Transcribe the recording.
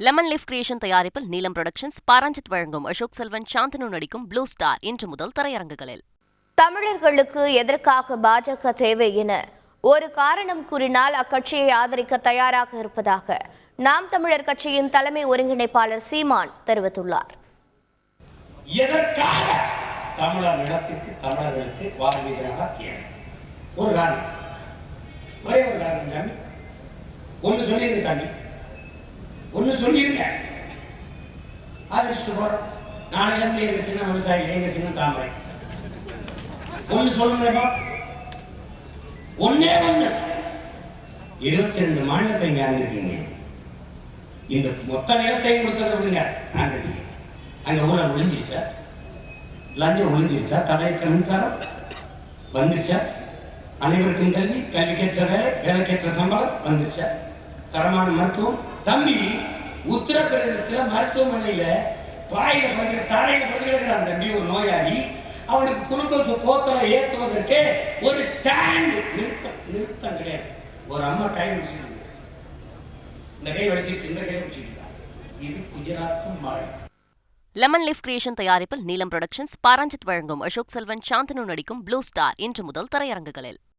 Lemon leaf creation தயாரிப்பில் நீலம் productions, Pa Ranjith வழங்கும் அசோக் செல்வன், சாந்தனு நடிக்கும் ப்ளூ ஸ்டார் இன்று முதல் திரையரங்குகளில். தமிழர்களுக்கு எதற்காக பாஜக தேவை என ஒரு காரணம் கூறினால் அக்கட்சியை ஆதரிக்க தயாராக இருப்பதாக நாம் தமிழர் கட்சியின் தலைமை ஒருங்கிணைப்பாளர் சீமான் தெரிவித்துள்ளார். எதற்காக தமிழர் நிலத்திற்கு தமிழர்களுக்கு வாழ்வீராக தேவை ஒரு காரணம், ஒரே ஒரு காரணம் தான். ஒன்று சொல்லியிருங்க தம்பி, ஒன்று சொல்லியிருங்க, ஆதரிச்சுட்டு போறோம். நாளையிலிருந்து எங்க சின்ன விவசாயி, எங்க சின்ன தாமரை, ஒன்று சொல்லுங்க. ஒன்னே ஒன்று, 22 மாநிலத்தை இங்க ஆண்டிருக்கீங்க. இந்த மொத்த நிலத்தை கொடுத்ததை விடுங்க, ஆண்டிருக்கீங்க. அங்க ஊழல் ஒழிஞ்சிருச்சா? லஞ்சம் ஒழிஞ்சிருச்சா? தடையற்ற மின்சாரம் வந்துருச்சா? அனைவருக்கும் கல்வி, கல்விக்கேற்ற வேலை, வேலைக்கேற்ற சம்பளம் வந்துருச்சா? தரமான மருத்துவம். தம்பி, உத்தரப்பிரதேசத்தில் மருத்துவமனையில பாயில படுகிற தரையில படுகிறான் தம்பி ஒரு நோயாளி. அவனுக்கு குளுக்கோஸ் போத்தலை ஏற்றுவதற்கு ஒரு ஸ்டாண்ட் நிறுத்தம் கிடையாது. ஒரு அம்மா கை வச்சுட்டு, இந்த கை வடிச்சிருச்சு, இந்த கை வச்சுட்டு. இது குஜராத் மாநிலம். லெமன் லீஃப் கிரியேஷன் தயாரிப்பில் நீலம் புரொடக்ஷன்ஸ், பாரஞ்சித் வழங்கும் அசோக் செல்வன், சாந்தனு நடிக்கும் ப்ளூ ஸ்டார் இன்று முதல் திரையரங்குகளில்.